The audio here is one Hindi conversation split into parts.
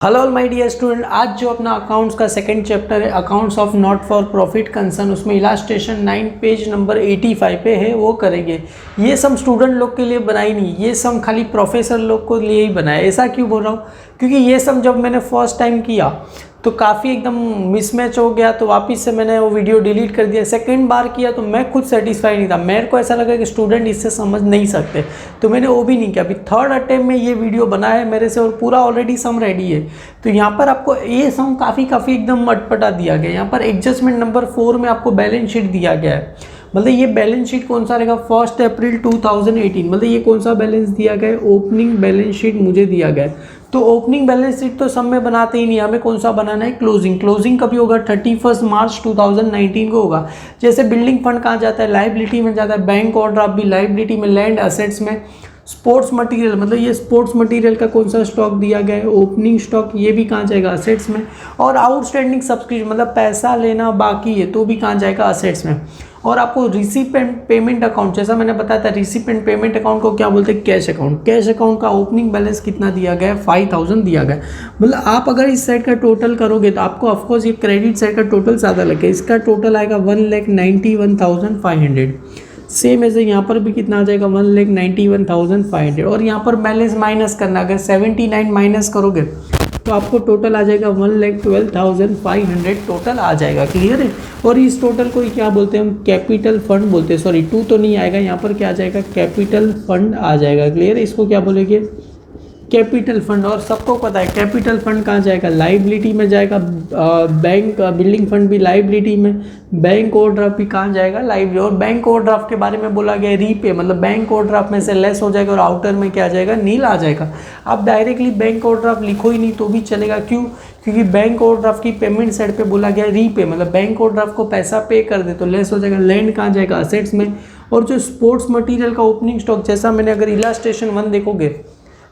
Hello all my dear student, आज जो अपना अकाउंट्स का सेकंड चैप्टर है accounts of not for profit concern, उसमें इलास्ट्रेशन 9 पेज नंबर 85 पे है, वो करेंगे। ये सब स्टूडेंट लोग के लिए बनाई नहीं, ये सब खाली प्रोफेसर लोग को लिए ही बनाया। ऐसा क्यों बोल रहा हूँ? क्योंकि ये सब जब मैंने फर्स्ट टाइम किया तो काफ़ी एकदम मिसमैच हो गया, तो वापस से मैंने वो वीडियो डिलीट कर दिया। सेकंड बार किया तो मैं खुद सेटिस्फाई नहीं था, मेरे को ऐसा लगा कि स्टूडेंट इससे समझ नहीं सकते, तो मैंने वो भी नहीं किया। अभी थर्ड अटेम्प्ट में ये वीडियो बना है मेरे से और पूरा ऑलरेडी सम रेडी है। तो यहाँ पर आपको ये सम काफ़ी एकदम अटपटा दिया गया। यहाँ पर एडजस्टमेंट नंबर 4 में आपको बैलेंस शीट दिया गया है। मतलब ये बैलेंस शीट कौन सा रहेगा? 1 अप्रैल 2018। मतलब ये कौन सा बैलेंस दिया गया है? ओपनिंग बैलेंस शीट मुझे दिया गया है। तो ओपनिंग बैलेंस शीट तो सब में बनाते ही नहीं, हमें कौन सा बनाना है? क्लोजिंग कभी होगा? 31 मार्च 2019 को होगा। जैसे बिल्डिंग फंड कहाँ जाता है? लाइबिलिटी में जाता है। बैंक ओवरड्राफ्ट भी लाइबिलिटी में। लैंड असेट्स में। स्पोर्ट्स मटेरियल, मतलब ये स्पोर्ट्स मटेरियल का कौन सा स्टॉक दिया गया है? ओपनिंग स्टॉक, ये भी कहाँ जाएगा? असेट्स में। और आउटस्टैंडिंग सब्सक्रिप्शन, मतलब पैसा लेना बाकी है तो भी कहाँ जाएगा? असेट्स में। और आपको रिसिप्ट एंड पेमेंट अकाउंट, जैसा मैंने बताया था, रिसिप्ट एंड पेमेंट अकाउंट को क्या बोलते हैं? Cash account. कैश अकाउंट का ओपनिंग बैलेंस कितना दिया गया है? 5000 दिया गया है। मतलब आप अगर इस साइड का टोटल करोगे तो आपको ऑफकोर्स ये क्रेडिट साइड का टोटल ज़्यादा लगेगा। इसका टोटल आएगा 1,91,500। सेम ऐसे यहाँ पर भी कितना आ जाएगा? 1,91,500। और यहाँ पर बैलेंस माइनस करना, अगर 79 माइनस करोगे तो आपको टोटल आ जाएगा 1,12,500 टोटल आ जाएगा। क्लियर है? और इस टोटल को क्या बोलते हैं हम? कैपिटल फंड बोलते हैं। सॉरी, 2 तो नहीं आएगा, यहाँ पर क्या आ जाएगा? कैपिटल फंड आ जाएगा। क्लियर है? इसको क्या बोलेंगे? Capital fund. और सबको पता है कैपिटल फंड कहाँ जाएगा? लाइबिलिटी में जाएगा। बैंक बिल्डिंग फंड भी लाइबिलिटी में। बैंक ओवरड्राफ्ट भी कहाँ जाएगा? लाइबिलिटी। और बैंक ओवरड्राफ्ट के बारे में बोला गया रीपे, मतलब बैंक ओवरड्राफ्ट में से लेस हो जाएगा और आउटर में क्या आ जाएगा? नील आ जाएगा। आप डायरेक्टली बैंक ओवरड्राफ्ट लिखो ही नहीं तो भी चलेगा। क्यों? क्योंकि बैंक ओवरड्राफ्ट की पेमेंट साइड पे बोला गया रीपे, मतलब बैंक ओवरड्राफ्ट को पैसा पे कर दे तो लेस हो जाएगा। लैंड कहाँ जाएगा? असेट्स में। और जो स्पोर्ट्स मटेरियल का ओपनिंग स्टॉक, जैसा मैंने अगर इलास्ट्रेशन 1 देखोगे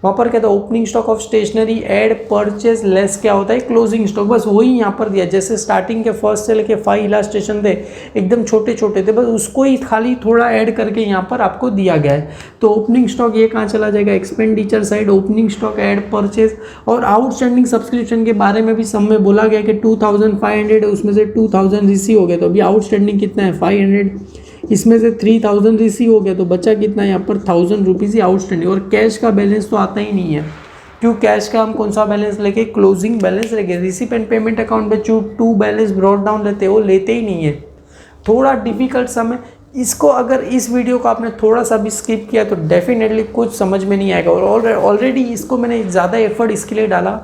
वहाँ पर क्या था? Opening stock of stationery add purchase less क्या होता है? Closing stock. बस वही यहाँ पर दिया। जैसे स्टार्टिंग के फर्स्ट से लेके 5 इलास्ट्रेशन थे, एकदम छोटे छोटे थे, बस उसको ही खाली थोड़ा ऐड करके यहाँ पर आपको दिया गया है। तो ओपनिंग स्टॉक ये कहाँ चला जाएगा? Expenditure side. Opening stock add purchase. और आउटस्टैंडिंग सब्सक्रिप्शन के बारे में भी सब में बोला गया कि 2,500 है, उसमें से 2,000 रिसीव हो गया, तो अभी आउटस्टैंडिंग कितना है? 500। इसमें से 3,000 रिसीव हो गया तो बचा कितना? यहाँ पर 1,000 रुपीज़ ही आउटस्टैंडिंग। और कैश का बैलेंस तो आता ही नहीं है। क्यों? कैश का हम कौन सा बैलेंस लेके? क्लोजिंग बैलेंस लेके। रिसिप्ट एंड पेमेंट अकाउंट में जो 2 बैलेंस ब्रॉट डाउन लेते हैं वो लेते ही नहीं है। थोड़ा डिफिकल्ट सम है। इसको अगर इस वीडियो को आपने थोड़ा सा भी स्किप किया तो डेफिनेटली कुछ समझ में नहीं आएगा। और ऑलरेडी इसको मैंने ज़्यादा एफर्ट इसके लिए डाला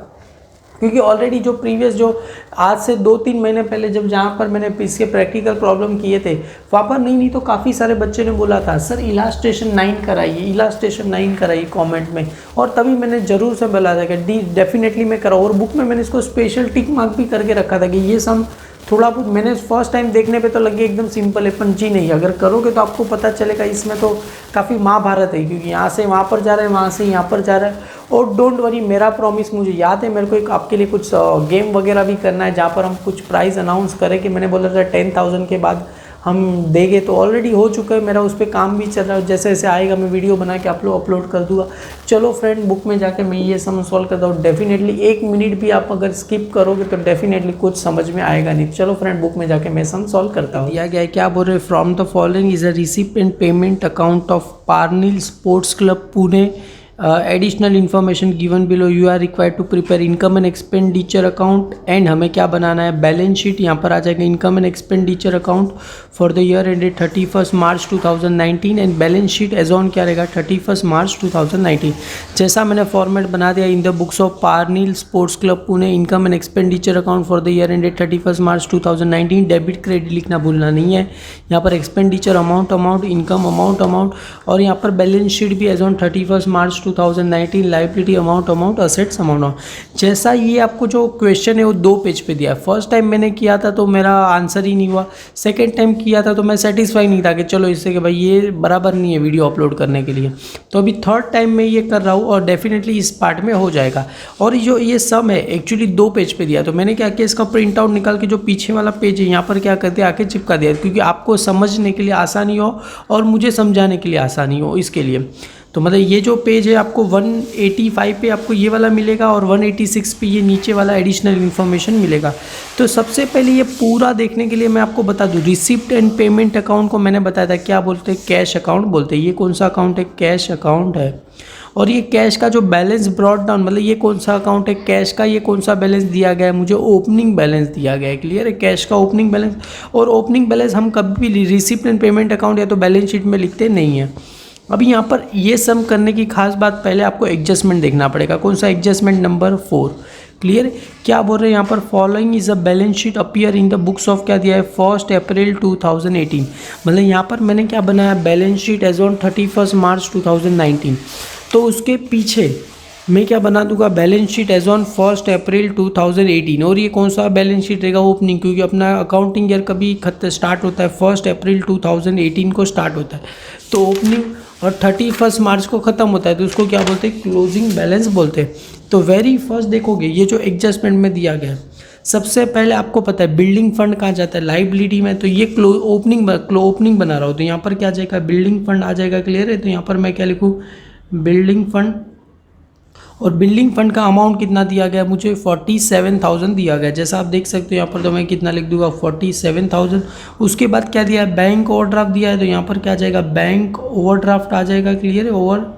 क्योंकि ऑलरेडी जो प्रीवियस जो आज से 2-3 महीने पहले जब जहाँ पर मैंने इसके प्रैक्टिकल प्रॉब्लम किए थे वहाँ पर नहीं तो काफ़ी सारे बच्चे ने बोला था सर इलास्ट्रेशन 9 कराइए, इलास्ट्रेशन 9 कराइए कमेंट में। और तभी मैंने ज़रूर से बोला था कि डेफिनेटली मैं कराऊँ। और बुक में मैंने इसको स्पेशल टिक मार्क भी करके रखा था कि ये सम थोड़ा बहुत मैंने फर्स्ट टाइम देखने पे तो लगे एकदम सिंपल है, पंची नहीं। अगर करोगे तो आपको पता चलेगा इसमें तो काफ़ी महाभारत है, क्योंकि यहाँ से वहाँ पर जा रहा है, वहाँ से यहाँ पर जा रहा है। और डोंट वरी, मेरा प्रॉमिस, मुझे याद है मेरे को एक आपके लिए कुछ गेम वगैरह भी करना है जहाँ पर हम कुछ प्राइज़ अनाउंस करें कि मैंने बोला था 10,000 के बाद हम देंगे, तो ऑलरेडी हो चुका है मेरा, उस पर काम भी चल रहा है। जैसे जैसे आएगा मैं वीडियो बना के आप लोग अपलोड कर दूंगा। चलो फ्रेंड, बुक में जाके मैं ये सम सॉल्व करता हूँ। डेफिनेटली 1 मिनट भी आप अगर स्किप करोगे तो डेफिनेटली कुछ समझ में आएगा नहीं। चलो फ्रेंड, बुक में जाके मैं सम सॉल्व करता हूँ। दिया गया है, क्या बोल रहे? From the following is a receipt and payment account of Parnil sports club Pune. Additional information given below. You are required to prepare income and expenditure account. And हमें क्या बनाना है? Balance sheet. यहाँ पर आ जाएगा income and expenditure account for the year ended 31 March 2019 and balance sheet as on क्या रहेगा? 31 मार्च 2019। जैसा मैंने फॉर्मेट बना दिया, in the books of Parnil sports club Pune income and expenditure account for the year ended 31 March 2019। Debit credit लिखना भूलना नहीं है। यहाँ पर एक्सपेंडिचर अमाउंट, इनकम अमाउंट, और यहाँ पर बैलेंस शीट भी as on 31 March 2019, liability amount, assets amount. जैसा ये आपको जो क्वेश्चन है वो 2 पेज पे दिया है। फर्स्ट टाइम मैंने किया था तो मेरा आंसर ही नहीं हुआ, सेकंड टाइम किया था तो मैं सेटिस्फाई नहीं था कि चलो इससे कि भाई ये बराबर नहीं है वीडियो अपलोड करने के लिए। तो अभी थर्ड टाइम मैं ये कर रहा हूँ और डेफिनेटली इस पार्ट में हो जाएगा। और जो ये सम है एक्चुअली 2 पेज पे दिया, तो मैंने क्या किया, इसका प्रिंट आउट निकाल के जो पीछे वाला पेज है यहाँ पर क्या कर दिया, आके चिपका दिया, क्योंकि आपको समझने के लिए आसानी हो और मुझे समझाने के लिए आसानी हो, इसके लिए। तो मतलब ये जो पेज है आपको 185 पे आपको ये वाला मिलेगा और 186 पे ये नीचे वाला एडिशनल इन्फॉर्मेशन मिलेगा। तो सबसे पहले ये पूरा देखने के लिए मैं आपको बता दूं, रिसिप्ट एंड पेमेंट अकाउंट को मैंने बताया था क्या बोलते हैं, कैश अकाउंट बोलते हैं। ये कौन सा अकाउंट है, कैश अकाउंट है। और ये कैश का जो बैलेंस ब्रॉट डाउन, मतलब ये कौन सा अकाउंट है कैश का, ये कौन सा बैलेंस दिया गया है, मुझे ओपनिंग बैलेंस दिया गया है। क्लियर है, कैश का ओपनिंग बैलेंस। और ओपनिंग बैलेंस हम कभी भी रिसिप्ट एंड पेमेंट अकाउंट या तो बैलेंस शीट में लिखते नहीं हैं। अभी यहाँ पर ये सम करने की खास बात, पहले आपको एडजस्टमेंट देखना पड़ेगा। कौन सा, एडजस्टमेंट नंबर 4। क्लियर, क्या बोल रहे हैं यहाँ पर, following is a balance sheet appear in the books of, क्या दिया है, 1 अप्रैल 2018। मतलब यहाँ पर मैंने क्या बनाया, balance sheet as on 31 March 2019। तो उसके पीछे मैं क्या बना दूंगा, बैलेंस शीट एज ऑन 1 अप्रैल 2018। और ये कौन सा बैलेंस शीट रहेगा, ओपनिंग, क्योंकि अपना अकाउंटिंग ईयर कभी स्टार्ट होता है 1 अप्रैल 2018 को स्टार्ट होता है। तो ओपनिंग और 31 मार्च को ख़त्म होता है, तो उसको क्या बोलते हैं, क्लोजिंग बैलेंस बोलते हैं। तो वेरी फर्स्ट देखोगे ये जो एडजस्टमेंट में दिया गया है, सबसे पहले आपको पता है बिल्डिंग फंड कहाँ जाता है, लाइबिलिटी में। तो ये ओपनिंग बना रहा हो, तो यहाँ पर क्या जाएगा, बिल्डिंग फंड आ जाएगा। क्लियर है, तो यहाँ पर मैं क्या लिखूँ, बिल्डिंग फंड। और बिल्डिंग फंड का अमाउंट कितना दिया गया, मुझे 47,000 दिया गया। जैसा आप देख सकते हो यहाँ पर, तो मैं कितना लिख दूंगा, 47,000। उसके बाद क्या दिया है, बैंक ओवरड्राफ्ट दिया है, तो यहाँ पर क्या आ जाएगा, बैंक ओवरड्राफ्ट आ जाएगा। क्लियर है, ओवरड्राफ्ट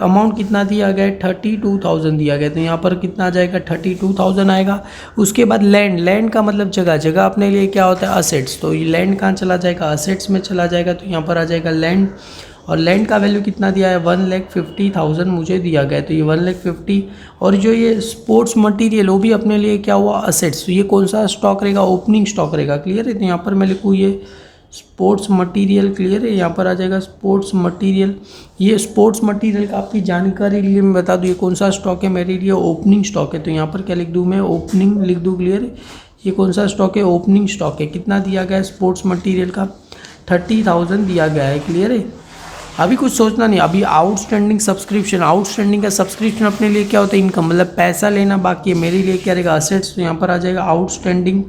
अमाउंट कितना दिया गया है, 32,000 दिया गया, तो यहाँ पर कितना आ जाएगा, 32,000 आएगा। उसके बाद लैंड का मतलब जगह अपने लिए क्या होता है, असेट्स। तो ये लैंड कहाँ चला जाएगा, असेट्स में चला जाएगा, तो यहाँ पर आ जाएगा लैंड। और लैंड का वैल्यू कितना दिया है, 1,50,000 मुझे दिया गया, तो ये 1,50,000। और जो ये स्पोर्ट्स मटेरियल, वो भी अपने लिए क्या हुआ, असेट्स। तो ये कौन सा स्टॉक रहेगा, ओपनिंग स्टॉक रहेगा। क्लियर है, तो यहाँ पर मैं लिखूँ ये स्पोर्ट्स मटेरियल। क्लियर है, यहाँ पर आ जाएगा स्पोर्ट्स मटेरियल। ये स्पोर्ट्स मटेरियल का आपकी जानकारी लिए मैं बता दूँ, ये कौन सा स्टॉक है, मेरे लिए ओपनिंग स्टॉक है। तो यहाँ पर क्या लिख दूँ मैं, ओपनिंग लिख दूँ। क्लियर है, ये कौन सा स्टॉक है, ओपनिंग स्टॉक है। कितना दिया गया है स्पोर्ट्स मटीरियल का, 30,000 दिया गया है। क्लियर है, अभी कुछ सोचना नहीं। अभी आउटस्टैंडिंग सब्सक्रिप्शन, आउटस्टैंडिंग का सब्सक्रिप्शन अपने लिए क्या होता है, इनकम, मतलब पैसा लेना बाकी है। मेरे लिए क्या रहेगा, असेट्स। तो यहाँ पर आ जाएगा आउटस्टैंडिंग।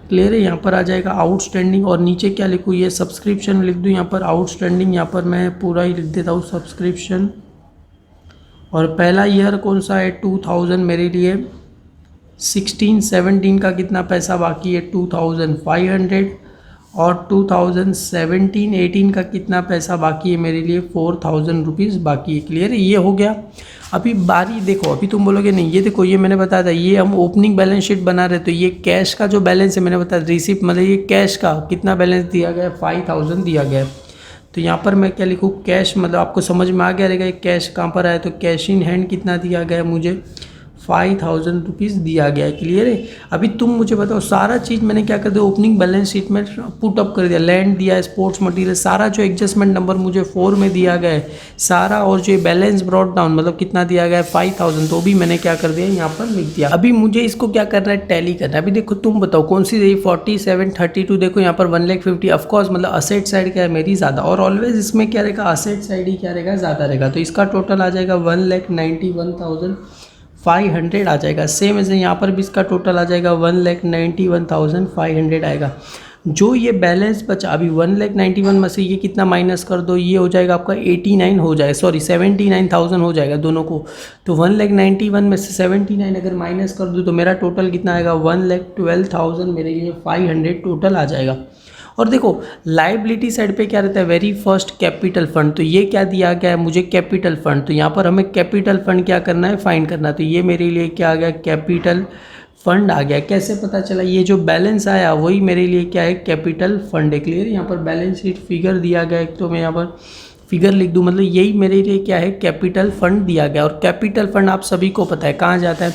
क्लियर है, यहाँ पर आ जाएगा आउटस्टैंडिंग। और नीचे क्या लिखूँ, ये सब्सक्रिप्शन लिख दूँ, यहाँ पर आउटस्टैंडिंग, यहाँ पर मैं पूरा ही लिख देता हूँ सब्सक्रिप्शन। और पहला ईयर कौन सा है, 2000 मेरे लिए। 16-17 का कितना पैसा बाकी है, 2500। और 2017-18 का कितना पैसा बाकी है मेरे लिए, 4,000 रुपीज़ बाकी है। क्लियर है, ये हो गया। अभी बारी देखो, अभी तुम बोलोगे नहीं, ये देखो, ये मैंने बताया था, ये हम ओपनिंग बैलेंस शीट बना रहे, तो ये कैश का जो बैलेंस है मैंने बताया, रिसिप्ट, मतलब ये कैश का कितना बैलेंस दिया गया है, 5,000 दिया गया है। तो यहाँ पर मैं क्या लिखूँ, कैश, मतलब आपको समझ में आ गया रहेगा कैश कहाँ पर आया। तो कैश इन हैंड कितना दिया गया है, मुझे 5,000 रुपीज़ दिया गया है। क्लियर है, अभी तुम मुझे बताओ, सारा चीज़ मैंने क्या कर दिया, ओपनिंग बैलेंस शीट में पुट अप कर दिया। लैंड दिया है, स्पोर्ट्स मटेरियल, सारा जो एडजस्टमेंट नंबर मुझे 4 में दिया गया है सारा। और जो बैलेंस ब्रॉट डाउन, मतलब कितना दिया गया है, 5,000, तो भी मैंने क्या कर दिया, यहाँ पर लिख दिया। अभी मुझे इसको क्या करना है, टैली करना है। अभी देखो, तुम बताओ कौन सी रही, 4732। देखो यहाँ पर 1,50,000, ऑफकोर्स मतलब असेट साइड क्या है मेरी ज़्यादा, और ऑलवेज इसमें क्या रहेगा, असेट साइड ही क्या रहेगा, ज़्यादा रहेगा। तो इसका टोटल आ जाएगा 1,91,500 आ जाएगा। सेम ऐसे यहाँ पर भी इसका टोटल आ जाएगा 1,91,500 आएगा। जो ये बैलेंस बचा, अभी 1,91,000 में से ये कितना माइनस कर दो, ये हो जाएगा आपका 89 हो जाएगा, सॉरी 79,000 हो जाएगा दोनों को। तो 1,91,000 में से 79 अगर माइनस कर दूँ तो मेरा टोटल कितना आएगा, 1,12,000 मेरे लिए 500 टोटल आ जाएगा। और देखो, लाइबिलिटी साइड पे क्या रहता है, वेरी फर्स्ट कैपिटल फंड। तो ये क्या दिया गया है मुझे, कैपिटल फंड। तो यहाँ पर हमें कैपिटल फंड क्या करना है, फाइंड करना है। तो ये मेरे लिए क्या आ गया, कैपिटल फंड आ गया। कैसे पता चला, ये जो बैलेंस आया वही मेरे लिए क्या है, कैपिटल फंड है। क्लियर, यहाँ पर बैलेंस शीट फिगर दिया गया है, तो मैं यहाँ पर फिगर लिख दूँ, मतलब यही मेरे लिए क्या है, कैपिटल फंड दिया गया। और कैपिटल फंड आप सभी को पता है कहाँ जाता है,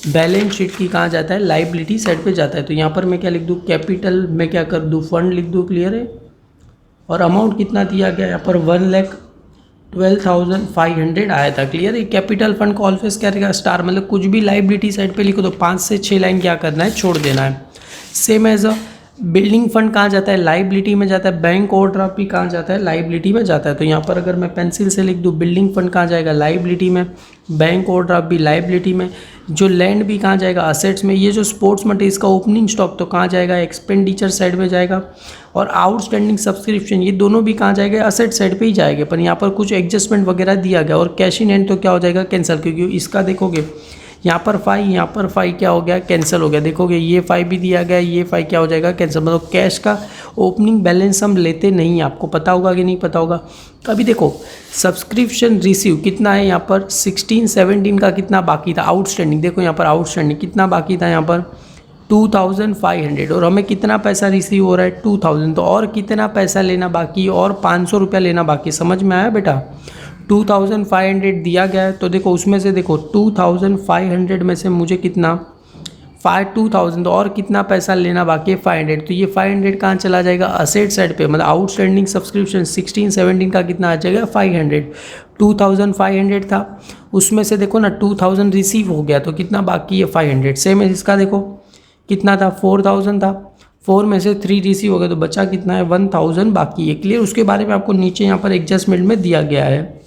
बैलेंस शीट की कहाँ जाता है, लाइबिलिटी साइड पे जाता है। तो यहाँ पर मैं क्या लिख दूँ, कैपिटल में क्या कर दूँ, फंड लिख दूँ। क्लियर है, और अमाउंट कितना दिया गया यहाँ पर, 1,12,500 आया था। क्लियर है, कैपिटल फंड को ऑलवेज क्या रहेगा, स्टार, मतलब कुछ भी लाइबिलिटी साइड पे लिखो तो 5 से 6 लाइन क्या करना है, छोड़ देना है। Same as a building fund कहाँ जाता है, लाइबिलिटी में जाता है। बैंक ओवरड्राफ्ट भी कहाँ जाता है, लाइबिलिटी में जाता है। तो यहाँ पर अगर मैं पेंसिल से लिख दूँ, बिल्डिंग फंड कहाँ जाएगा, लाइबिलिटी में। बैंक ओवरड्राफ्ट भी लाइबिलिटी में। जो लैंड भी कहाँ जाएगा, असेट्स में। ये जो स्पोर्ट्स मटेरियल्स का ओपनिंग स्टॉक तो कहाँ जाएगा, एक्सपेंडिचर साइड में जाएगा। और आउटस्टैंडिंग सब्सक्रिप्शन ये दोनों भी कहाँ जाएगा, असेट साइड पे ही जाएंगे। पर यहाँ पर कुछ एडजस्टमेंट वगैरह दिया गया। और कैश इन हैंड तो क्या हो जाएगा, कैंसिल, क्योंकि इसका देखोगे यहाँ पर 5, यहाँ पर 5 क्या हो गया, कैंसिल हो गया। देखोगे ये 5 भी दिया गया, ये 5 क्या हो जाएगा, कैंसिल। मतलब कैश का ओपनिंग बैलेंस हम लेते नहीं, आपको पता होगा कि नहीं पता होगा। अभी देखो सब्सक्रिप्शन रिसीव कितना है, यहाँ पर 16-17 का कितना बाकी था आउटस्टैंडिंग। देखो यहाँ पर आउटस्टैंडिंग कितना बाकी था, यहाँ पर 2500, और हमें कितना पैसा रिसीव हो रहा है 2000। तो और कितना पैसा लेना बाकी, और 500 रुपया लेना बाकी। समझ में आया बेटा, 2500 दिया गया है। तो देखो उसमें से देखो 2500 में से मुझे कितना 2000, तो और कितना पैसा लेना बाकी है 500। तो ये 500 कहाँ चला जाएगा, असेट साइड पे। मतलब आउटस्टैंडिंग सब्सक्रिप्शन 16-17 का कितना आ जाएगा, 500। 2500 था, उसमें से देखो ना 2000 रिसीव हो गया, तो कितना बाकी है 500। सेम है इसका, देखो कितना था 4000 था, 4 में से 3 रिसीव हो गया, तो बचा कितना है 1000 बाकी है। क्लियर, उसके बारे में आपको नीचे यहाँ पर एडजस्टमेंट में दिया गया है।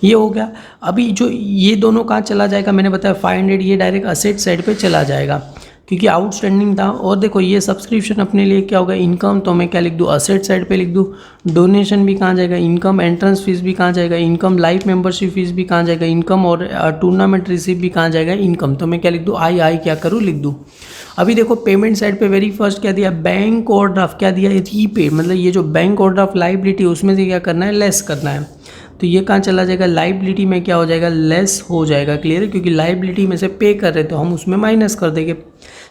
ये हो गया। अभी जो ये दोनों कहाँ चला जाएगा, मैंने बताया 500 ये डायरेक्ट असेट साइड पे चला जाएगा क्योंकि आउटस्टैंडिंग था। और देखो ये सब्सक्रिप्शन अपने लिए क्या होगा, इनकम, तो मैं क्या लिख दूँ, असेट साइड पे लिख दूँ। डोनेशन भी कहाँ जाएगा, इनकम। एंट्रेंस फीस भी कहाँ जाएगा, इनकम। लाइफ मेंबरशिप फीस भी कहाँ जाएगा, इनकम। और टूर्नामेंट रिसीव भी कहाँ जाएगा, इनकम। तो मैं क्या लिख दूँ, आई क्या करूँ, लिख दूँ। अभी देखो पेमेंट साइड पे वेरी फर्स्ट क्या दिया, बैंक ओवरड्राफ्ट क्या दिया, रीपे। मतलब ये जो बैंक ओवरड्राफ्ट लाइबिलिटी उसमें से क्या करना है, लेस करना है। तो ये कहाँ चला जाएगा, लाइबिलिटी में क्या हो जाएगा, लेस हो जाएगा। क्लियर है, क्योंकि लाइबिलिटी में से पे कर रहे तो हम उसमें माइनस कर देंगे।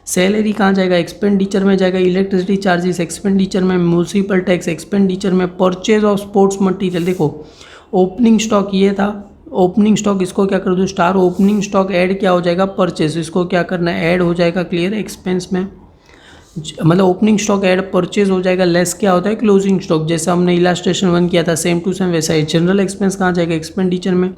सैलरी कहाँ जाएगा, एक्सपेंडिचर में जाएगा। इलेक्ट्रिसिटी चार्जेस एक्सपेंडिचर में, म्यूनसिपल टैक्स एक्सपेंडिचर में। परचेज ऑफ स्पोर्ट्स मटेरियल, देखो ओपनिंग स्टॉक ये था, ओपनिंग स्टॉक इसको क्या कर दो स्टार। ओपनिंग स्टॉक ऐड क्या हो जाएगा, परचेज, इसको क्या करना है, ऐड हो जाएगा। क्लियर है, एक्सपेंस में मतलब ओपनिंग स्टॉक ऐड परचेज हो जाएगा। लेस क्या होता है, क्लोजिंग स्टॉक। जैसे हमने इलास्ट्रेशन 1 किया था, सेम टू सेम वैसा ही। जनरल एक्सपेंस कहाँ जाएगा, एक्सपेंडिचर में।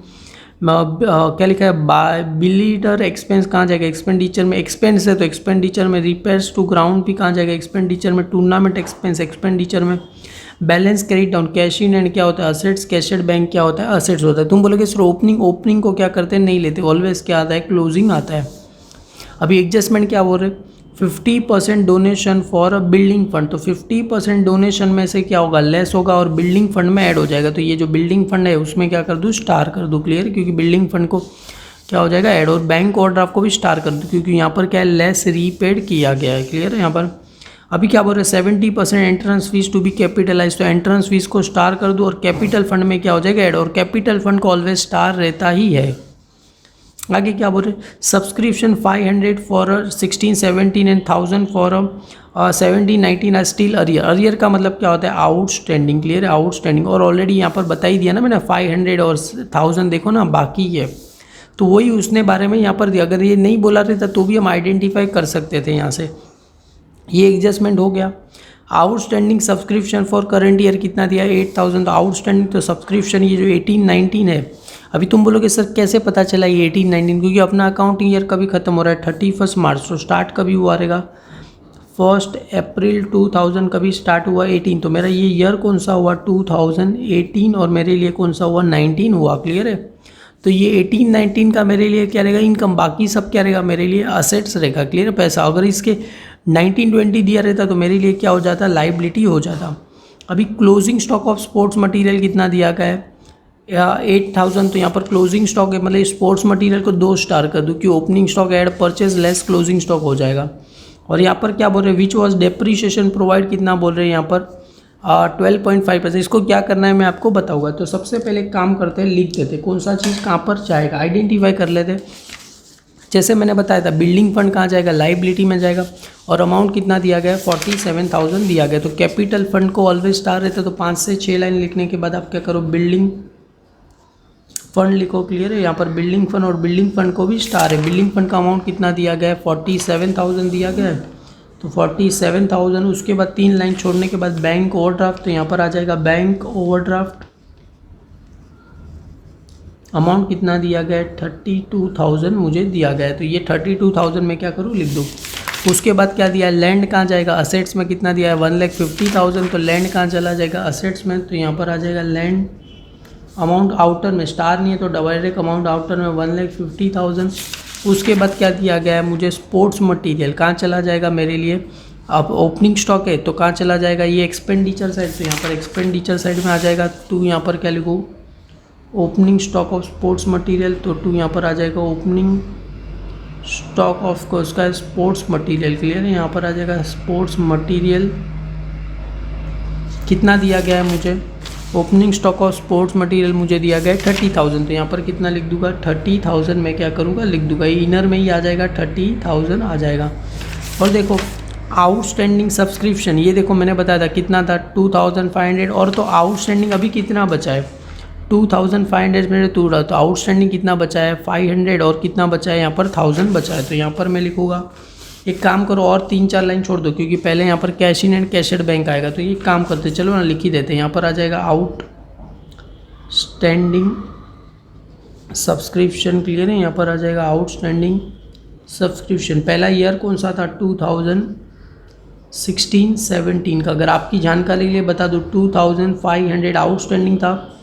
क्या लिखा है, बिलीडर एक्सपेंस कहाँ जाएगा, एक्सपेंडिचर में। एक्सपेंस है तो एक्सपेंडिचर में। रिपेयर्स टू ग्राउंड भी कहाँ जाएगा, एक्सपेंडिचर में। टूर्नामेंट एक्सपेंस एक्सपेंडिचर में। Balance credit down, cash in and क्या होता है, असेट्स। कैशड बैंक क्या होता है, असेट्स होता है। तुम बोलोगे सर ओपनिंग को क्या करते हैं, नहीं लेते, ऑलवेज क्या आता है, क्लोजिंग आता है। अभी एडजस्टमेंट क्या बोल रहे, 50% donation for a building fund. तो 50% डोनेशन में से क्या होगा, लेस होगा और बिल्डिंग फंड में ऐड हो जाएगा। तो ये जो बिल्डिंग फंड है उसमें क्या कर दूँ, स्टार कर दूँ। क्लियर, क्योंकि बिल्डिंग फंड को क्या हो जाएगा, ऐड। और बैंक ओवरड्राफ्ट को भी स्टार कर दूँ क्योंकि यहाँ पर क्या है, लेस रीपेड किया गया है। क्लियर है, यहाँ पर अभी क्या बोल रहे हैं, 70% entrance fees to be capitalise. तो एंट्रेंस फीस को स्टार कर दूँ और कैपिटल फंड में क्या हो जाएगा, ऐड। और कैपिटल फंड को ऑलवेज स्टार रहता ही है। आगे क्या बोल रहे हैं, subscription 500 for 16-17 and 1000 for 17-19 are still arrear. Arrear का मतलब क्या होता है, आउटस्टैंडिंग। क्लियर है, आउटस्टैंडिंग। और ऑलरेडी यहाँ पर बता ही दिया ना मैंने, 500 और 1000 देखो ना बाकी है। तो वही उसने बारे में यहाँ पर दिया। अगर ये नहीं बोला रहता तो भी हम आइडेंटिफाई कर सकते थे यहाँ से। ये एडजस्टमेंट हो गया। Outstanding subscription for current year कितना दिया, 8000। तो आउटस्टैंडिंग तो सब्सक्रिप्शन ये जो 18-19 है। अभी तुम बोलोगे सर कैसे पता चला ये 18-19, क्योंकि अपना अकाउंटिंग ईयर कभी खत्म हो रहा है 31 मार्च। तो स्टार्ट कभी हुआ रहेगा, 1 अप्रैल 2000 कभी स्टार्ट हुआ 18। तो मेरा ये ईयर कौन सा हुआ, 2018। और मेरे लिए कौन सा हुआ, 19 हुआ। क्लियर है, तो ये 18-19 का मेरे लिए क्या रहेगा, इनकम। बाकी सब क्या रहेगा, मेरे लिए असेट्स रहेगा। क्लियर, पैसा। अगर इसके 19-20 दिया रहता तो मेरे लिए क्या हो जाता, लाइबिलिटी हो जाता। अभी closing stock of sports material कितना दिया गया है, 8000। तो यहाँ पर क्लोजिंग स्टॉक है, मतलब स्पोर्ट्स मटेरियल को 2 स्टार कर दूँ कि opening stock add purchase less closing stock हो जाएगा। और यहाँ पर क्या बोल रहे हैं, विच वॉज डेप्रीशिएशन प्रोवाइड कितना बोल रहे हैं यहाँ पर, 12.5%। इसको क्या करना है मैं आपको बताऊँगा। तो सबसे पहले एक काम करते हैं, लिख देते कौन सा चीज़ कहाँ पर जाएगा, आइडेंटिफाई कर लेते। जैसे मैंने बताया था बिल्डिंग फंड कहाँ जाएगा, लाइबिलिटी में जाएगा। और अमाउंट कितना दिया गया है, 47,000 दिया गया। तो कैपिटल फंड को ऑलवेज स्टार रहता है। तो 5 से 6 लाइन लिखने के बाद आप क्या करो, बिल्डिंग फंड लिखो। क्लियर है, यहाँ पर बिल्डिंग फंड, और बिल्डिंग फंड को भी स्टार है। बिल्डिंग फंड का अमाउंट कितना दिया गया है, 47,000 दिया गया है। तो 47,000। उसके बाद 3 लाइन छोड़ने के बाद बैंक ओवरड्राफ्ट। तो यहाँ पर आ जाएगा बैंक ओवरड्राफ्ट, अमाउंट कितना दिया गया है, 32,000 मुझे दिया गया है। तो ये 32,000 मैं क्या करूँ, लिख दूँ। उसके बाद क्या दिया है, लैंड कहाँ जाएगा, असेट्स में कितना दिया है 1,50,000, तो लैंड कहाँ चला जाएगा, असेट्स में, तो यहाँ पर आ जाएगा लैंड अमाउंट आउटर में, स्टार नहीं है तो डायरेक्ट अमाउंट आउटर में 1,50,000। उसके बाद क्या दिया गया है मुझे, स्पोर्ट्स मटेरियल कहाँ चला जाएगा मेरे लिए, अब ओपनिंग स्टॉक है तो कहाँ चला जाएगा, ये एक्सपेंडिचर साइड, तो यहाँ पर एक्सपेंडिचर साइड में आ जाएगा। तो यहाँ पर क्या लिखूँ, opening stock of sports material, तो टू यहाँ पर आ जाएगा ओपनिंग स्टॉक ऑफ उसका स्पोर्ट्स मटेरियल, क्लियर है, यहाँ पर आ जाएगा स्पोर्ट्स मटेरियल। कितना दिया गया है मुझे, opening stock of sports material मुझे दिया गया है 30,000, तो यहाँ पर कितना लिख दूंगा 30,000, मैं क्या करूँगा लिख दूंगा, इनर में ही आ जाएगा 30,000 आ जाएगा। और देखो आउटस्टैंडिंग सब्सक्रिप्शन, ये देखो मैंने बताया था कितना था 2,500, और तो आउटस्टैंडिंग अभी कितना बचा है 2,500 मेरे टू रहा, तो आउटस्टैंडिंग कितना बचा है 500, और कितना बचा है यहाँ पर 1000 बचा है। तो यहाँ पर मैं लिखूँगा, एक काम करो और 3-4 लाइन छोड़ दो, क्योंकि पहले यहाँ पर कैश इन एंड कैशड बैंक आएगा, तो ये काम करते चलो ना, लिख ही देते हैं। यहाँ पर आ जाएगा आउटस्टैंडिंग सब्सक्रिप्शन, क्लियर है, यहाँ पर आ जाएगा आउटस्टैंडिंग सब्सक्रिप्शन। पहला ईयर कौन सा था 2016-17 का, अगर आपकी जानकारी के लिए बता दूँ 2,500 आउटस्टैंडिंग था,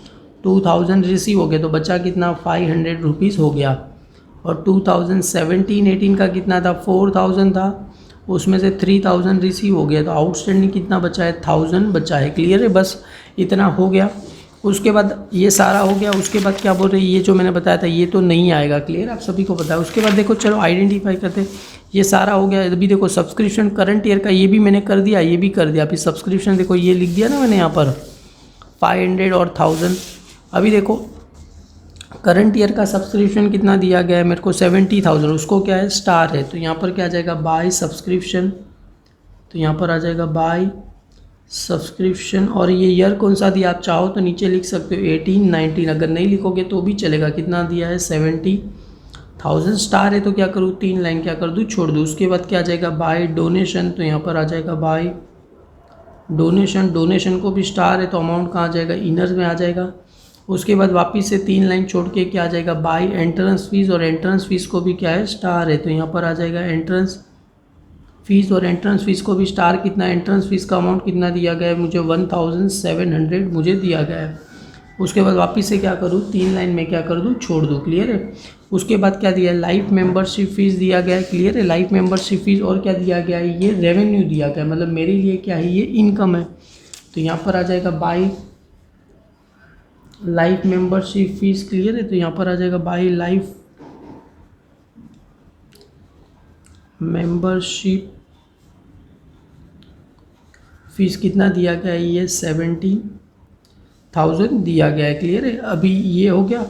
2,000 रिसीव हो गया, तो बचा कितना 500 रुपीज़ हो गया। और 2017-18 का कितना था 4,000 था, उसमें से 3,000 रिसीव हो गया, तो आउटस्टैंडिंग कितना बचा है 1,000 बचा है, क्लियर है, बस इतना हो गया। उसके बाद ये सारा हो गया, उसके बाद क्या बोल रहे हैं, ये जो मैंने बताया था ये तो नहीं आएगा, क्लियर आप सभी को पता है। उसके बाद देखो चलो आइडेंटिफाई करते हैं, ये सारा हो गया। अभी देखो सब्सक्रिप्शन करंट ईयर का ये भी मैंने कर दिया, ये भी कर दिया। अभी सब्सक्रिप्शन देखो ये लिख दिया ना मैंने यहाँ पर 500 और 1000। अभी देखो करंट ईयर का सब्सक्रिप्शन कितना दिया गया है मेरे को 70,000, उसको क्या है स्टार है, तो यहाँ पर क्या आ जाएगा बाय सब्सक्रिप्शन, तो यहाँ पर आ जाएगा बाय सब्सक्रिप्शन। और ये ईयर कौन सा दिया आप चाहो तो नीचे लिख सकते हो 18-19, अगर नहीं लिखोगे तो भी चलेगा। कितना दिया है 70,000, स्टार है तो क्या करूँ 3 लाइन क्या कर दूँ छोड़ दूँ। उसके बाद क्या आ जाएगा बाय डोनेशन, तो यहाँ पर आ जाएगा बाय डोनेशन, डोनेशन को भी स्टार है तो अमाउंट कहाँ आ जाएगा इनर में आ जाएगा। उसके बाद वापस से 3 लाइन छोड़ के क्या आ जाएगा बाय एंट्रेंस फीस, और एंट्रेंस फीस को भी क्या है स्टार है, तो यहाँ पर आ जाएगा एंट्रेंस फीस, और एंट्रेंस फीस को भी स्टार। कितना एंट्रेंस फीस का अमाउंट कितना दिया गया है मुझे 1,700 मुझे दिया गया है। उसके बाद वापस से क्या करूँ 3 लाइन में क्या कर दूँ छोड़ दूँ, क्लियर है। उसके बाद क्या दिया है लाइफ मेंबरशिप फीस दिया गया है, क्लियर है, लाइफ मेंबरशिप फीस। और क्या दिया गया है ये रेवेन्यू दिया गया है, मतलब मेरे लिए क्या है ये इनकम है, तो यहाँ पर आ जाएगा bye life membership fees, clear है, तो यहाँ पर आ जाएगा बाय लाइफ मेंबरशिप फीस। कितना दिया गया है ये 70,000 दिया गया है, क्लियर है। अभी ये हो गया।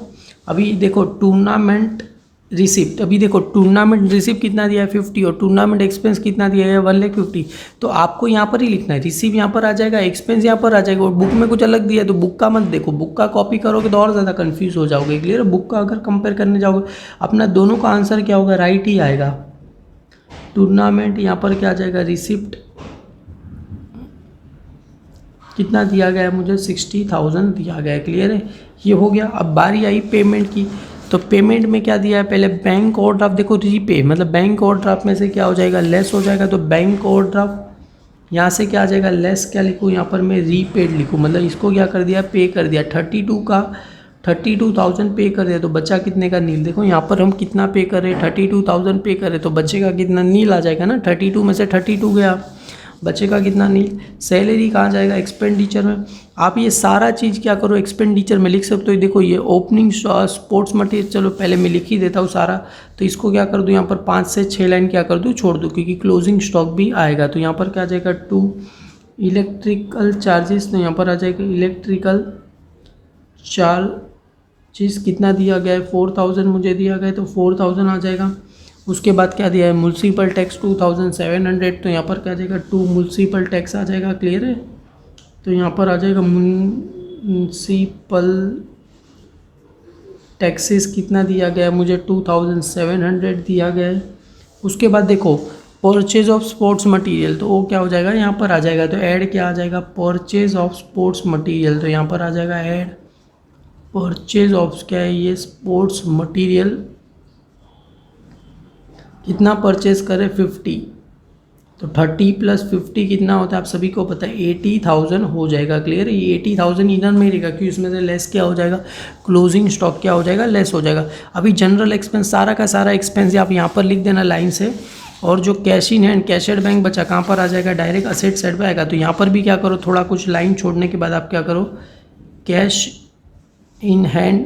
अभी देखो टूर्नामेंट रिसिप्ट, अभी देखो टूर्नामेंट रिसिप्ट कितना दिया है 50, और टूर्नामेंट एक्सपेंस कितना दिया है 1,50,000, तो आपको यहाँ पर ही लिखना है। रिसिप्ट यहाँ पर आ जाएगा, एक्सपेंस यहाँ पर आ जाएगा, और बुक में कुछ अलग दिया है तो बुक का मत देखो, बुक का कॉपी करोगे तो और ज़्यादा कन्फ्यूज़ हो जाओगे, क्लियर है। बुक का अगर कंपेयर करने जाओगे अपना दोनों का आंसर क्या होगा राइट ही आएगा। टूर्नामेंट यहाँ पर क्या आ जाएगा रिसिप्ट कितना दिया गया है मुझे 60,000 दिया गया है, क्लियर है, ये हो गया। अब बारी आई पेमेंट की, तो पेमेंट में क्या दिया है पहले बैंक ओवरड्राफ्ट, देखो रीपे मतलब बैंक ओवरड्राफ्ट में से क्या हो जाएगा लेस हो जाएगा, तो बैंक ओवरड्राफ्ट यहाँ से क्या आ जाएगा लेस, क्या लिखूँ यहाँ पर मैं रीपेड लिखूँ, मतलब इसको क्या कर दिया पे कर दिया 32,000 पे कर दिया, तो बचा कितने का नील। देखो यहाँ पर हम कितना पे कर रहे हैं 32,000 पे कर रहे, तो बचेगा कितना नील आ जाएगा ना, 32 में से 32 गया, बचेगा कितना नील। सैलरी कहाँ जाएगा एक्सपेंडिचर में। आप ये सारा चीज़ क्या करो एक्सपेंडिचर में लिख सकते हो। देखो ये ओपनिंग स्पोर्ट्स मटेरियल, चलो पहले मैं लिख ही देता हूँ सारा, तो इसको क्या कर दूँ यहाँ पर 5 से 6 लाइन क्या कर दूँ छोड़ दूँ, क्योंकि क्लोजिंग स्टॉक भी आएगा। तो यहाँ पर क्या आ जाएगा 2 इलेक्ट्रिकल चार्जेस, तो यहाँ पर आ जाएगा इलेक्ट्रिकल चार्जेस कितना दिया गया है 4,000 मुझे दिया गया है, तो 4,000 आ जाएगा। उसके बाद क्या दिया है म्युनिसिपल टैक्स 2,700, तो यहाँ पर क्या आ जाएगा 2 म्युनिसिपल टैक्स आ जाएगा, क्लियर है। तो यहाँ पर आ जाएगा म्युनिसिपल टैक्सेस कितना दिया गया है मुझे 2,700 दिया गया है। उसके बाद देखो परचेज ऑफ स्पोर्ट्स मटेरियल, तो वो क्या हो जाएगा यहाँ पर आ जाएगा, तो ऐड क्या आ जाएगा परचेज ऑफ स्पोर्ट्स मटेरियल, तो यहाँ पर आ जाएगा ऐड परचेज ऑफ क्या है ये स्पोर्ट्स मटेरियल, कितना परचेज करें 50, तो 30 + 50 कितना होता है आप सभी को पता है, 80,000 हो जाएगा। क्लियर है, ये 80,000 इधर में रहेगा क्योंकि इसमें से लेस क्या हो जाएगा, क्लोजिंग स्टॉक क्या हो जाएगा, लेस हो जाएगा। अभी जनरल एक्सपेंस सारा का सारा एक्सपेंस आप यहाँ पर लिख देना लाइन से, और जो cash in hand cash at bank बचा कहाँ पर आ जाएगा, डायरेक्ट असेट साइड पर आएगा। तो यहाँ पर भी क्या करो, थोड़ा कुछ लाइन छोड़ने के बाद आप क्या करो, कैश इन हैंड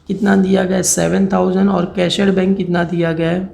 कितना दिया गया है 7,000 और कैश एट बैंक कितना दिया गया है,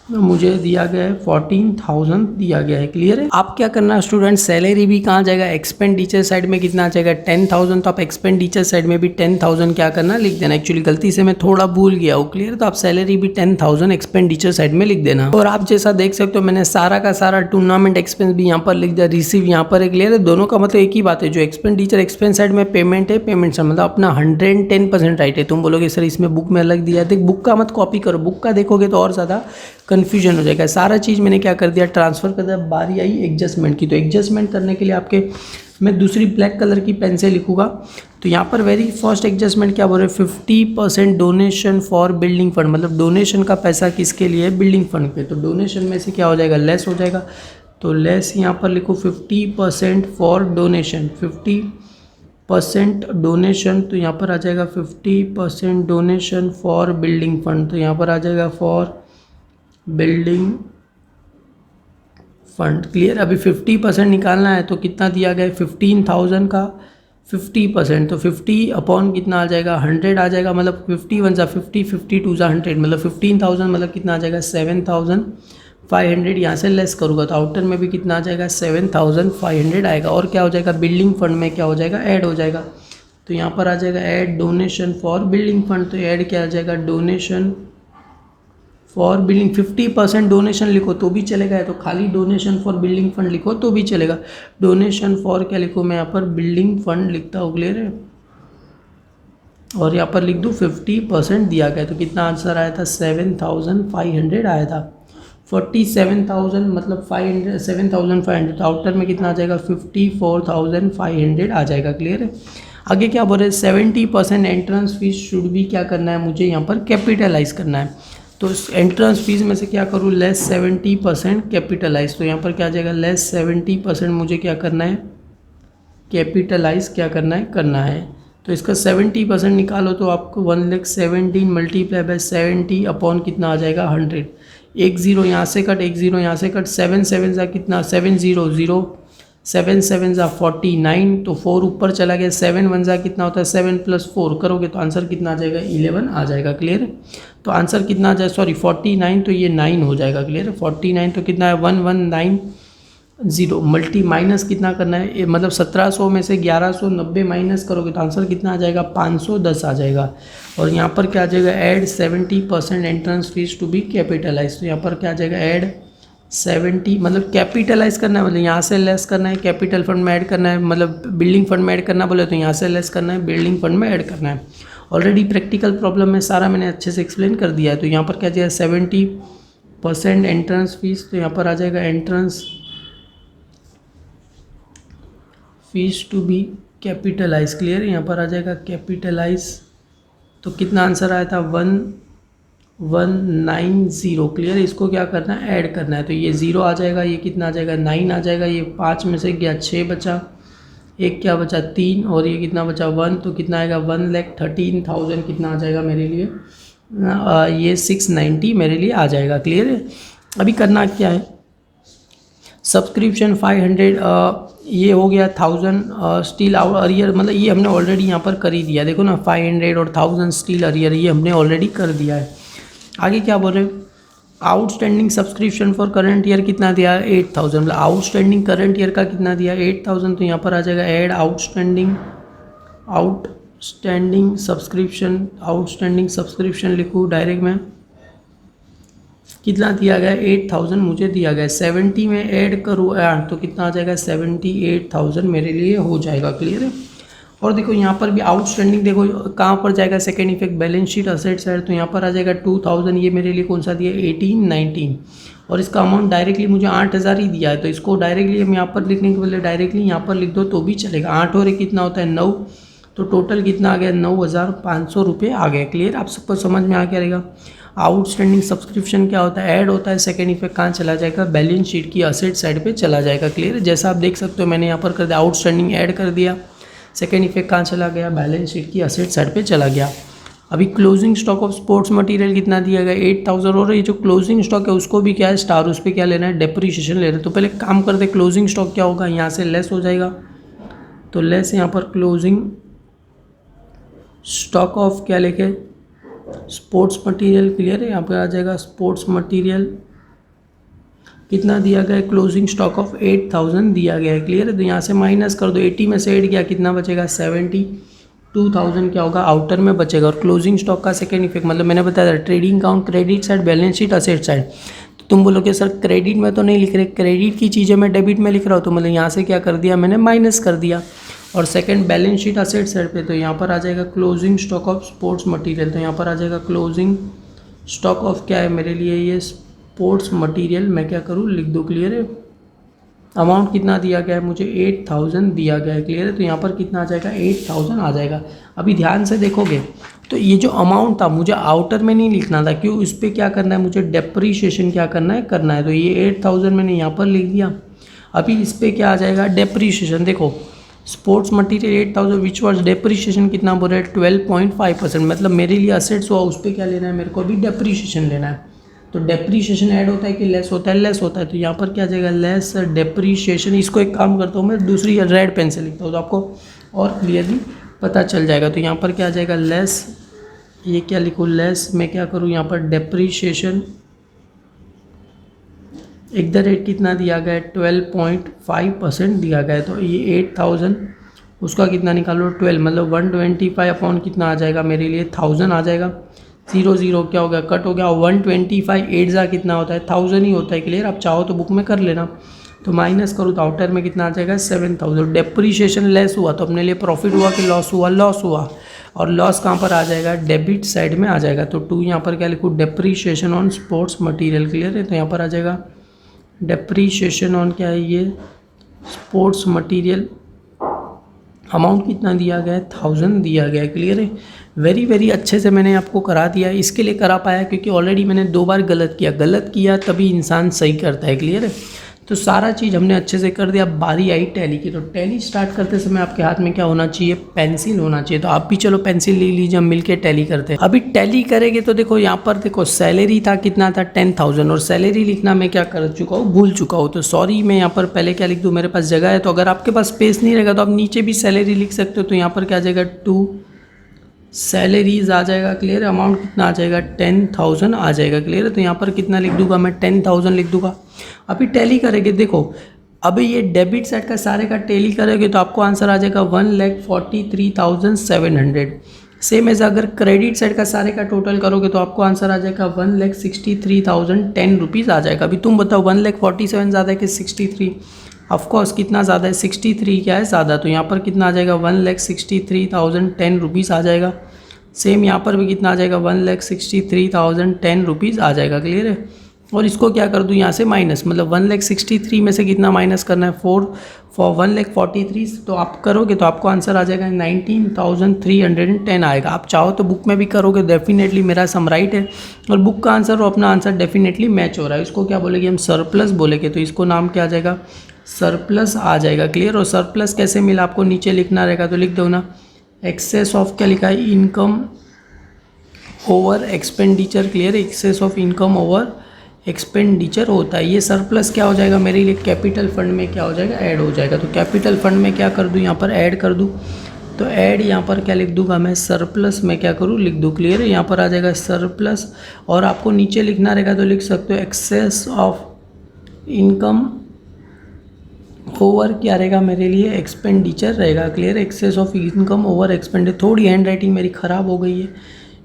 मुझे दिया गया है 14,000 दिया गया है। क्लियर है। आप क्या करना है स्टूडेंट, सैलरी भी कहाँ जाएगा, एक्सपेंडिचर साइड में कितना आ जाएगा 10,000, तो आप एक्सपेंडिचर साइड में भी 10,000 क्या करना लिख देना। एक्चुअली गलती से मैं थोड़ा भूल गया हूँ। क्लियर, तो आप सैलरी भी 10,000 एक्सपेंडिचर साइड में लिख देना। और आप जैसा देख सकते हो मैंने सारा का सारा टूर्नामेंट एक्सपेंस भी यहाँ पर लिख दिया, रिसीव यहाँ पर है। क्लियर है, दोनों का मतलब एक ही बात है, जो एक्सपेंडिचर एक्सपेंस साइड में पेमेंट है, पेमेंट साइड मतलब अपना 110% राइट है। तुम बोलोगे सर इसमें बुक में अलग दिया है, देख बुक का मत कॉपी करो, बुक का देखोगे तो और ज़्यादा कन्फ्यूजन हो जाएगा। सारा चीज़ मैंने क्या कर दिया, ट्रांसफ़र कर दिया। बारी आई एडजस्टमेंट की, तो एडजस्टमेंट करने के लिए आपके मैं दूसरी ब्लैक कलर की पेन से लिखूँगा। तो यहाँ पर वेरी फर्स्ट एडजस्टमेंट क्या बोल रहे हैं, 50% डोनेशन फॉर बिल्डिंग फंड, मतलब डोनेशन का पैसा किसके लिए है, बिल्डिंग फंड पे। तो डोनेशन में से क्या हो जाएगा, लेस हो जाएगा। तो लेस यहाँ पर लिखो 50% फॉर डोनेशन, 50% डोनेशन, तो यहाँ पर आ जाएगा 50% डोनेशन फॉर बिल्डिंग फंड, तो यहाँ पर आ जाएगा फॉर बिल्डिंग फंड। क्लियर, अभी 50% निकालना है तो कितना दिया गया है 15,000 का 50%, तो 50 अपॉन कितना आ जाएगा 100 आ जाएगा, मतलब 50 1 ज़ा 50, 50 2 ज़ा 100, मतलब 15,000 मतलब कितना आ जाएगा 7,500। यहाँ से लेस करूँगा तो आउटर में भी कितना आ जाएगा 7,500 आएगा। और क्या हो जाएगा, बिल्डिंग फंड में क्या हो जाएगा, ऐड हो जाएगा। तो यहाँ पर आ जाएगा add donation for building fund, तो ऐड क्या आ जाएगा, डोनेशन फॉर बिल्डिंग। 50% डोनेशन लिखो तो भी चलेगा, तो खाली डोनेशन फॉर बिल्डिंग फंड लिखो तो भी चलेगा। डोनेशन फॉर क्या लिखो, मैं यहाँ पर बिल्डिंग फंड लिखता हूँ। क्लियर है, और यहाँ पर लिख दूँ 50% दिया गया, तो कितना आंसर आया था 7,500 आया था। 47,000 मतलब 500 7,500, तो आउटर में कितना आ जाएगा 54,500 आ जाएगा। क्लियर है, आगे क्या बोल रहे हैं 70% एंट्रेंस फीस शुड भी क्या करना है, मुझे यहाँ पर कैपिटलाइज करना है। तो एंट्रेंस फीस में से क्या करूँ, लेस 70% कैपिटलाइज, तो यहाँ पर क्या आ जाएगा लेस 70% मुझे क्या करना है, कैपिटलाइज क्या करना है। तो इसका 70% निकालो तो आपको 1,17,000 मल्टीप्लाई बाय 70 अपॉन कितना आ जाएगा 100। एक ज़ीरो यहाँ से कट, एक ज़ीरो यहाँ से कट, 7 7 ज़ा कितना 7 0 0, 7 7 ज़ा 49, तो 4 ऊपर चला गया, 7 1 ज़ा कितना होता है 7 + 4 करोगे तो आंसर कितना आ जाएगा 11 आ जाएगा। क्लियर है, तो आंसर कितना आ जाए, सॉरी 49, तो ये 9 हो जाएगा। क्लियर है, 49 तो कितना है 1190, मल्टी माइनस कितना करना है, मतलब 1700 में से 1190 माइनस करोगे तो आंसर कितना आ जाएगा 510 आ जाएगा। और यहाँ पर क्या आ जाएगा add 70% entrance fees to be capitalise, तो यहाँ पर क्या आ जाएगा ऐड 70 मतलब कैपिटलाइज करना है, मतलब यहाँ से लेस करना है, कैपिटल फंड में ऐड करना है, मतलब बिल्डिंग फंड में ऐड करना बोले तो यहाँ से लेस करना है, बिल्डिंग फंड में ऐड करना है। ऑलरेडी प्रैक्टिकल प्रॉब्लम में सारा मैंने अच्छे से एक्सप्लेन कर दिया है। तो यहाँ पर क्या जाएगा 70% एंट्रेंस फीस, तो यहाँ पर आ जाएगा entrance fees to be capitalise. Clear है, यहाँ पर आ जाएगा कैपिटलाइज, तो कितना आंसर आया था 1190। क्लियर है, इसको क्या करना है ऐड करना है, तो ये 0 आ जाएगा, ये कितना आ जाएगा 9 आ जाएगा, ये 5 में से गया 6 बचा, एक क्या बचा 3, और ये कितना बचा 1, तो कितना आएगा 1,13,000 कितना आ जाएगा मेरे लिए ये 690 मेरे लिए आ जाएगा। क्लियर है, अभी करना क्या है, सब्सक्रिप्शन 500 ये हो गया 1000 स्टील अरियर, मतलब ये हमने ऑलरेडी यहाँ पर कर ही दिया, देखो ना 500 और 1000 स्टील अरियर ये हमने ऑलरेडी कर दिया है। आगे क्या बोल रहे हैं, outstanding subscription for current year कितना दिया है 8,000, मतलब आउटस्टैंडिंग करंट ईयर का कितना दिया 8,000, तो यहाँ पर आ जाएगा ऐड आउटस्टैंडिंग सब्सक्रिप्शन लिखूँ डायरेक्ट में, कितना दिया गया 8,000 मुझे दिया गया, 70 में ऐड करूँ तो कितना आ जाएगा 78,000 मेरे लिए हो जाएगा। क्लियर है, और देखो यहाँ पर भी आउटस्टैंडिंग देखो कहाँ पर जाएगा, second effect balance sheet asset side, तो यहाँ पर आ जाएगा 2,000, ये मेरे लिए कौन सा दिया 18 19, और इसका अमाउंट डायरेक्टली मुझे 8,000 ही दिया है, तो इसको डायरेक्टली हम यहाँ पर लिखने के बदले डायरेक्टली यहाँ पर लिख दो तो भी चलेगा। 8 और 1 कितना होता है 9, तो टोटल कितना आ गया 9,500 रुपये आ गया। क्लियर, आप सबको समझ में आ क्या रहेगा। आउटस्टैंडिंग सब्सक्रिप्शन क्या होता है, ऐड होता है। सेकेंड इफेक्ट कहाँ चला जाएगा, बैलेंस शीट की असेट साइड पे चला जाएगा। क्लियर, जैसा आप देख सकते हो मैंने यहाँ पर कर दिया, आउटस्टैंडिंग ऐड कर दिया, सेकेंड इफेक्ट कहाँ चला गया, बैलेंस शीट की असेट साइड पे चला गया। अभी closing stock of sports material कितना दिया गया 8,000, और ये जो क्लोजिंग स्टॉक है उसको भी क्या है स्टार, उस पर क्या लेना है, डेप्रीशिएशन लेना है। तो पहले काम करते, क्लोजिंग स्टॉक क्या होगा, यहाँ से लेस हो जाएगा, तो लेस यहाँ पर क्लोजिंग स्टॉक ऑफ क्या लेके, स्पोर्ट्स मटेरियल। क्लियर है, यहाँ पर आ जाएगा स्पोर्ट्स मटेरियल कितना दिया गया है, क्लोजिंग स्टॉक ऑफ 8,000 दिया गया है। क्लियर है, तो यहाँ से माइनस कर दो, 80 में से ऐड किया कितना बचेगा 72,000 क्या होगा आउटर में बचेगा। और क्लोजिंग स्टॉक का सेकेंड इफेक्ट मतलब मैंने बताया था trading count, credit side, balance sheet, asset side. तो तुम बोलोगे सर क्रेडिट में तो नहीं लिख रहे, क्रेडिट की चीज़ें मैं डेबिट में लिख रहा हूँ, तो मतलब यहाँ से क्या कर दिया मैंने, माइनस कर दिया। और second balance sheet asset side पे, तो यहाँ पर आ जाएगा closing stock of sports material, तो यहाँ पर आ जाएगा क्लोजिंग स्टॉक ऑफ क्या है मेरे लिए ये स्पोर्ट्स मटेरियल। मैं क्या करूँ लिख दूँ। क्लियर है, अमाउंट कितना दिया गया है मुझे 8,000 दिया गया है। क्लियर है, तो यहाँ पर कितना आ जाएगा 8,000 आ जाएगा। अभी ध्यान से देखोगे तो ये जो अमाउंट था मुझे आउटर में नहीं लिखना था, क्यों, इस पर क्या करना है मुझे, डेप्रीशिएशन क्या करना है। तो ये 8,000 मैंने यहाँ पर लिख दिया। अभी इस पर क्या आ जाएगा, डेप्रीशिएशन। देखो स्पोर्ट्स मटेरियल 8,000 विच वर्स डेप्रीशिएशन कितना बोल रहा है 12.5%, मतलब मेरे लिए असेट्स हुआ, उस पर क्या लेना है मेरे को, अभी डेप्रीशिएशन लेना है। तो डेप्रीशिएशन ऐड होता है कि लेस होता है, लेस होता है, तो यहाँ पर क्या आ जाएगा लेस डेप्रीशिएशन। इसको एक काम करता हूँ मैं, दूसरी रेड पेन से लिखता हूँ तो आपको और क्लियरली पता चल जाएगा। तो यहाँ पर क्या आ जाएगा लेस, ये क्या लिखूँ लेस, मैं क्या करूँ यहाँ पर डेप्रीशिएशन एक द रेट कितना दिया गया है 12.5% दिया गया है। तो ये 8,000 उसका कितना निकालो 12, मतलब 125 अपॉन कितना आ जाएगा मेरे लिए 1000 आ जाएगा। 0 क्या हो गया, कट हो गया। 125 8 जा कितना होता है 1000 ही होता है। क्लियर, आप चाहो तो बुक में कर लेना। तो माइनस करूँ तो आउटर में कितना आ जाएगा 7,000। डेप्रीशिएशन लेस हुआ तो अपने लिए प्रॉफिट हुआ कि लॉस हुआ, लॉस हुआ। और लॉस कहाँ पर आ जाएगा, डेबिट साइड में आ जाएगा। तो 2 यहाँ पर क्या लिखूँ, depreciation on sports material. Clear है, तो यहाँ पर आ जाएगा डेप्रीशिएशन ऑन क्या है ये स्पोर्ट्स मटेरियल। अमाउंट कितना दिया गया है 1000 दिया गया है। क्लियर है, वेरी अच्छे से मैंने आपको करा दिया। इसके लिए करा पाया क्योंकि ऑलरेडी मैंने 2 बार गलत किया तभी इंसान सही करता है। क्लियर है, तो सारा चीज़ हमने अच्छे से कर दिया। बारी आई टैली की, तो टैली स्टार्ट करते समय आपके हाथ में क्या होना चाहिए, पेंसिल होना चाहिए। तो आप भी चलो पेंसिल ले लीजिए, हम मिलके टैली करते हैं। अभी टैली करेंगे तो देखो यहाँ पर देखो सैलरी था कितना था 10,000, और सैलरी लिखना मैं क्या कर चुका हूँ, भूल चुका हूँ। तो सॉरी, मैं यहाँ पर पहले क्या लिख दूँ, मेरे पास जगह है। तो अगर आपके पास स्पेस नहीं रहेगा तो आप नीचे भी सैलरी लिख सकते हो। तो यहाँ पर क्या आ जाएगा 2 सैलरीज आ जाएगा। क्लियर है, अमाउंट कितना आ जाएगा 10,000 आ जाएगा। क्लियर है, तो यहाँ पर कितना लिख दूंगा मैं 10,000 लिख दूंगा। अभी टैली करेंगे, देखो अभी ये डेबिट साइड का सारे का टैली करेंगे तो आपको आंसर आ जाएगा 1,43,700। सेम एज अगर क्रेडिट साइड का सारे का टोटल करोगे तो आपको आंसर आ जाएगा 1,63,010 रुपीज़ आ जाएगा। अभी तुम बताओ 1,47,000 ज़्यादा है कि 63? ऑफकोर्स कितना ज़्यादा है, 63 क्या है ज़्यादा। तो यहाँ पर कितना आ जाएगा 1,63,010 रुपीज़ आ जाएगा। सेम यहाँ पर भी कितना आ जाएगा 1,63,010 रुपीज़ आ जाएगा। क्लियर है, और इसको क्या कर दूँ यहाँ से माइनस, मतलब 1,63,000 में से कितना माइनस करना है 4 फॉर 1,43,000। तो आप करोगे तो आपको आंसर आ जाएगा 19,310 आएगा। आप चाहो तो बुक में भी करोगे, डेफिनेटली मेरा सम राइट है और बुक का आंसर और अपना आंसर डेफिनेटली मैच हो रहा है। इसको क्या बोलेंगे हम, सरप्लस बोलेंगे। तो इसको नाम क्या आ जाएगा, सरप्लस आ जाएगा। क्लियर, और सरप्लस कैसे मिला आपको नीचे लिखना रहेगा, तो लिख दो ना, एक्सेस ऑफ क्या लिखा है, income over expenditure. Clear, excess of income over expenditure होता है। ये सरप्लस क्या हो जाएगा मेरे लिए, कैपिटल फंड में क्या हो जाएगा, ऐड हो जाएगा। तो कैपिटल फंड में क्या कर दूँ, यहाँ पर ऐड कर दूँ। तो ऐड यहाँ पर क्या लिख दूँगा मैं, सरप्लस में क्या करूँ लिख दूँ। क्लियर है, यहाँ पर आ जाएगा सरप्लस, और आपको नीचे लिखना रहेगा तो लिख सकते हो एक्सेस ऑफ इनकम ओवर क्या रहेगा मेरे लिए, एक्सपेंडिचर रहेगा। Clear, excess of income over expenditure. थोड़ी हैंड राइटिंग मेरी ख़राब हो गई है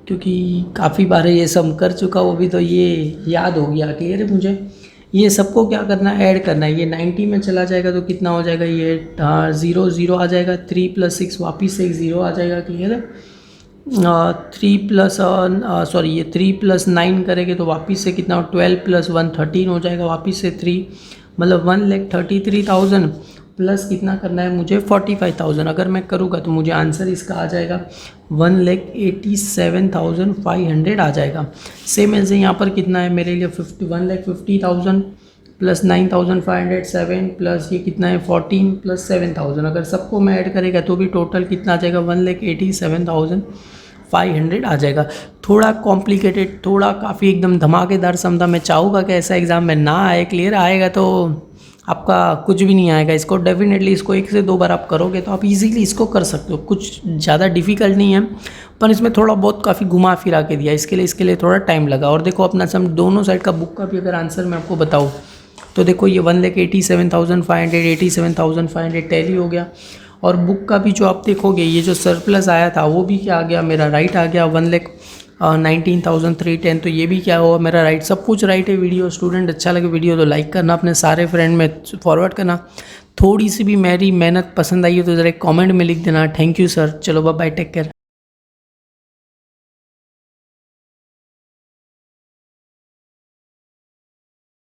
क्योंकि काफ़ी बार ये सब कर चुका हूँ, अभी तो ये याद हो गया। क्लियर है, मुझे ये सबको क्या करना है, ऐड करना है। ये 90 में चला जाएगा तो कितना हो जाएगा, ये 0 आ जाएगा। 3 + 6 वापस से एक 0 आ जाएगा। क्लियर है, 3 + 9 करेंगे तो वापस से कितना, 12 + 1 13 हो जाएगा। वापस से 3, मतलब 1,33,000 प्लस कितना करना है मुझे 45,000। अगर मैं करूँगा तो मुझे आंसर इसका आ जाएगा 1,87,500 आ जाएगा। सेम ऐसे यहाँ पर कितना है मेरे लिए 1,50,000 प्लस 9,507 प्लस ये कितना है 14 प्लस 7,000। अगर सबको मैं ऐड करेगा तो भी टोटल कितना आ जाएगा 1,87,500 आ जाएगा। थोड़ा कॉम्प्लिकेटेड, थोड़ा काफ़ी एकदम धमाकेदार समझा। मैं चाहूँगा कि ऐसा एग्ज़ाम में ना आए, क्लियर आएगा तो आपका कुछ भी नहीं आएगा। इसको डेफिनेटली इसको 1 से 2 बार आप करोगे तो आप इजीली इसको कर सकते हो। कुछ ज़्यादा डिफ़िकल्ट नहीं है, पर इसमें थोड़ा बहुत काफ़ी घुमा फिरा के दिया, इसके लिए थोड़ा टाइम लगा। और देखो अपना सम दोनों साइड का बुक का भी अगर आंसर मैं आपको बताऊँ तो देखो ये 1,87,500 87,500 टैली हो गया। और बुक का भी जो आप देखोगे ये जो सरप्लस आया था वो भी क्या आ गया मेरा, राइट आ गया 1,19,310। तो ये भी क्या हुआ मेरा राइट, सब कुछ राइट है। वीडियो स्टूडेंट अच्छा लगे वीडियो तो लाइक करना, अपने सारे फ्रेंड में फॉरवर्ड करना। थोड़ी सी भी मेरी मेहनत पसंद आई हो तो ज़रा कमेंट में लिख देना। Thank you sir. चलो बाय बाय, टेक केयर।